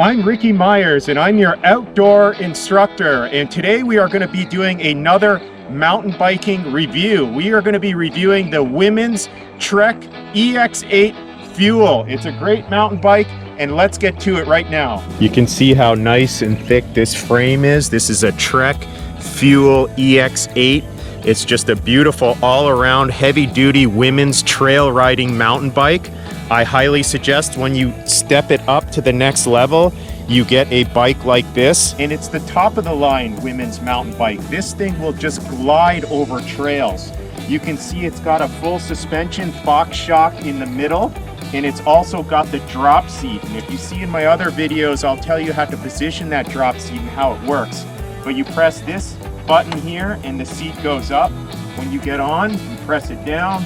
I'm Ricky Myers and I'm your outdoor instructor, and today we are going to be doing another mountain biking review. We are going to be reviewing the Women's Trek EX8 Fuel. It's a great mountain bike, and let's get to it right now. You can see how nice and thick this frame is. This is a Trek Fuel EX8. It's just a beautiful all-around heavy-duty women's trail riding mountain bike. I highly suggest when you step it up to the next level, you get a bike like this. And it's the top of the line women's mountain bike. This thing will just glide over trails. You can see it's got a full suspension Fox shock in the middle, and it's also got the drop seat. And if you see in my other videos, I'll tell you how to position that drop seat and how it works. But you press this button here and the seat goes up. When you get on, you press it down,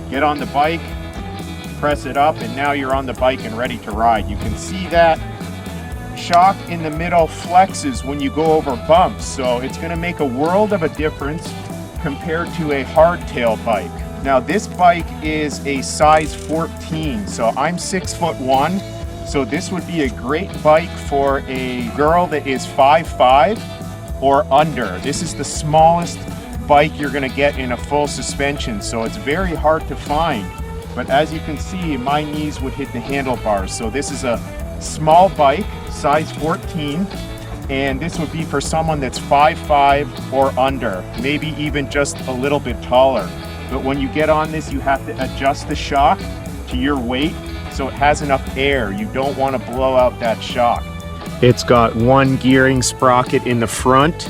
get on the bike, press it up, and now you're on the bike and ready to ride. You can see that shock in the middle flexes when you go over bumps, so it's going to make a world of a difference compared to a hardtail bike. Now this bike is a size 14, so I'm 6'1", so this would be a great bike for a girl that is 5'5" or under. This is the smallest bike you're going to get in a full suspension, so it's very hard to find. But as you can see, my knees would hit the handlebars. So this is a small bike, size 14, and this would be for someone that's 5'5" or under, maybe even just a little bit taller. But when you get on this, you have to adjust the shock to your weight so it has enough air. You don't want to blow out that shock. It's got one gearing sprocket in the front.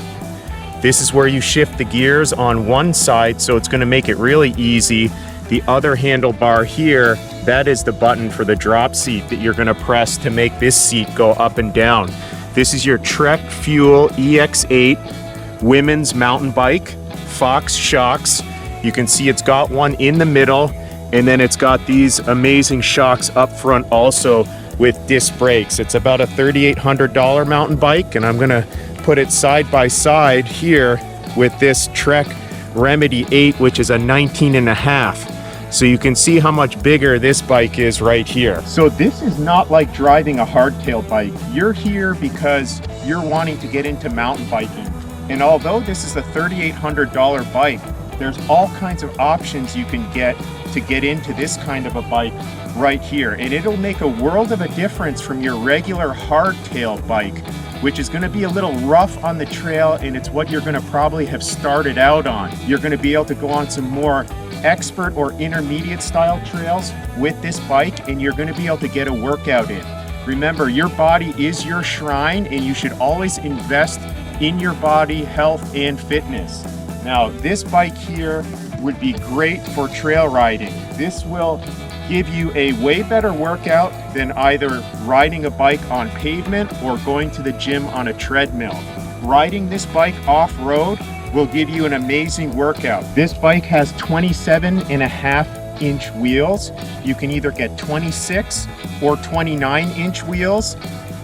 This is where you shift the gears on one side, so it's going to make it really easy. The other handlebar here, that is the button for the drop seat that you're going to press to make this seat go up and down. This is your Trek Fuel EX8 women's mountain bike, Fox shocks. You can see it's got one in the middle, and then it's got these amazing shocks up front also with disc brakes. It's about a $3,800 mountain bike, and I'm going to put it side by side here with this Trek Remedy 8, which is a 19.5. So you can see how much bigger this bike is right here. So this is not like driving a hardtail bike. You're here because you're wanting to get into mountain biking. And although this is a $3,800 bike, there's all kinds of options you can get to get into this kind of a bike right here. And it'll make a world of a difference from your regular hardtail bike, which is going to be a little rough on the trail, and it's what you're going to probably have started out on. You're going to be able to go on some more expert or intermediate style trails with this bike, and you're going to be able to get a workout in. Remember, your body is your shrine, and you should always invest in your body, health, and fitness. Now, this bike here would be great for trail riding. This will give you a way better workout than either riding a bike on pavement or going to the gym on a treadmill. Riding this bike off-road will give you an amazing workout. This bike has 27.5-inch wheels. You can either get 26 or 29-inch wheels.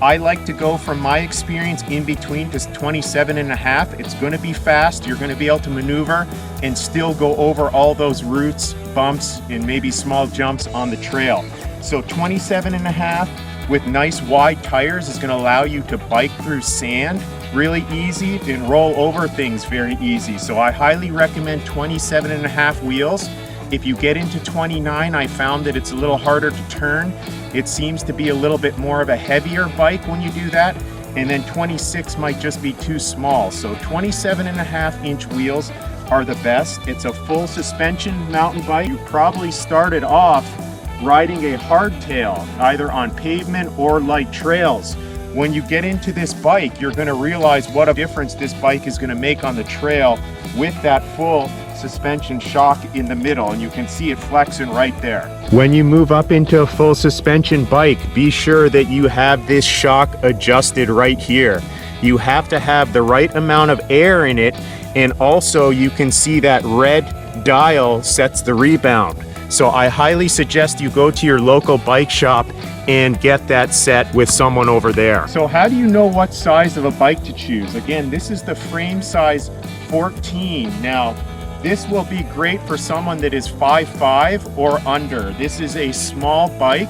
I like to go, from my experience, in between to 27.5. It's going to be fast. You're going to be able to maneuver and still go over all those roots, bumps, and maybe small jumps on the trail. So 27.5 with nice wide tires is going to allow you to bike through sand really easy and roll over things very easy. So I highly recommend 27.5 wheels. If you get into 29, I found that it's a little harder to turn. It seems to be a little bit more of a heavier bike when you do that. And then 26 might just be too small. So 27.5-inch wheels are the best. It's a full suspension mountain bike. You probably started off riding a hardtail, either on pavement or light trails. When you get into this bike, you're going to realize what a difference this bike is going to make on the trail with that full suspension shock in the middle, and you can see it flexing right there. When you move up into a full suspension bike, be sure that you have this shock adjusted right here. You have to have the right amount of air in it, and also you can see that red dial sets the rebound. So I highly suggest you go to your local bike shop and get that set with someone over there. So how do you know what size of a bike to choose? Again, this is the frame size 14. Now, this will be great for someone that is 5'5" or under. This is a small bike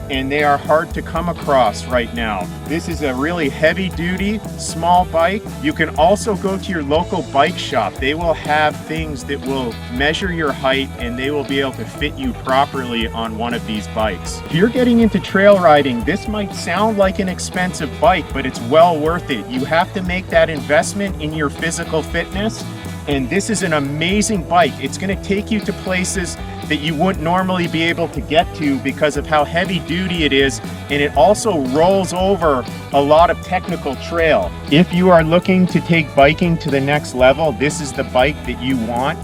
and they are hard to come across right now. This is a really heavy duty, small bike. You can also go to your local bike shop. They will have things that will measure your height and they will be able to fit you properly on one of these bikes. If you're getting into trail riding, this might sound like an expensive bike, but it's well worth it. You have to make that investment in your physical fitness, and this is an amazing bike. It's going to take you to places that you wouldn't normally be able to get to because of how heavy duty it is, and it also rolls over a lot of technical trail. If you are looking to take biking to the next level, this is the bike that you want.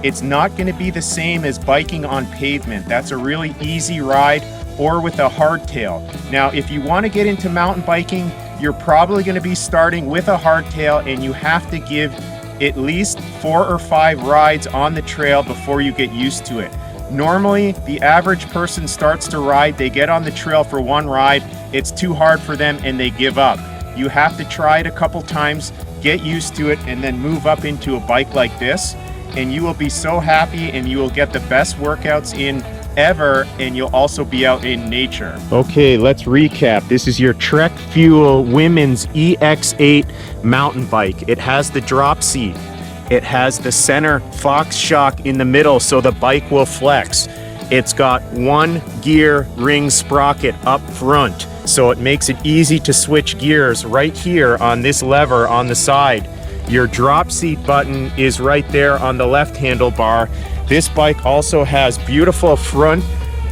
It's not going to be the same as biking on pavement. That's a really easy ride, or with a hardtail. Now, if you want to get into mountain biking, you're probably going to be starting with a hardtail, and you have to give at least 4 or 5 rides on the trail before you get used to it. Normally, the average person starts to ride, they get on the trail for one ride, it's too hard for them and they give up. You have to try it a couple times, get used to it, and then move up into a bike like this, and you will be so happy and you will get the best workouts in ever, and you'll also be out in nature. Okay, let's recap. This is your Trek Fuel Women's EX8 mountain bike. It has the drop seat. It has the center Fox shock in the middle so the bike will flex. It's got 1 gear ring sprocket up front, so it makes it easy to switch gears right here on this lever on the side. Your drop seat button is right there on the left handlebar. This bike also has beautiful front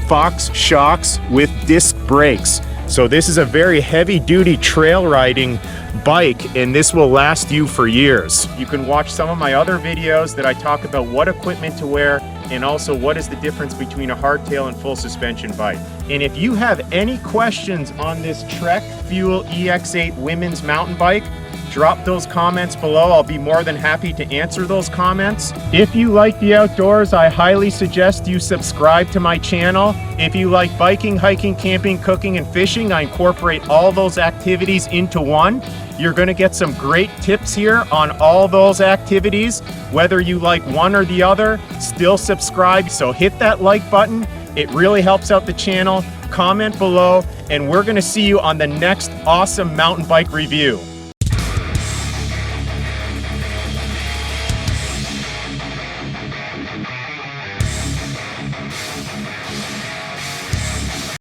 Fox shocks with disc brakes. So this is a very heavy duty trail riding bike, and this will last you for years. You can watch some of my other videos that I talk about what equipment to wear and also what is the difference between a hardtail and full suspension bike. And if you have any questions on this Trek Fuel EX8 women's mountain bike, drop those comments below. I'll be more than happy to answer those comments. If you like the outdoors, I highly suggest you subscribe to my channel. If you like biking, hiking, camping, cooking, and fishing, I incorporate all those activities into one. You're going to get some great tips here on all those activities. Whether you like one or the other, still subscribe. So hit that like button. It really helps out the channel. Comment below, and we're going to see you on the next awesome mountain bike review.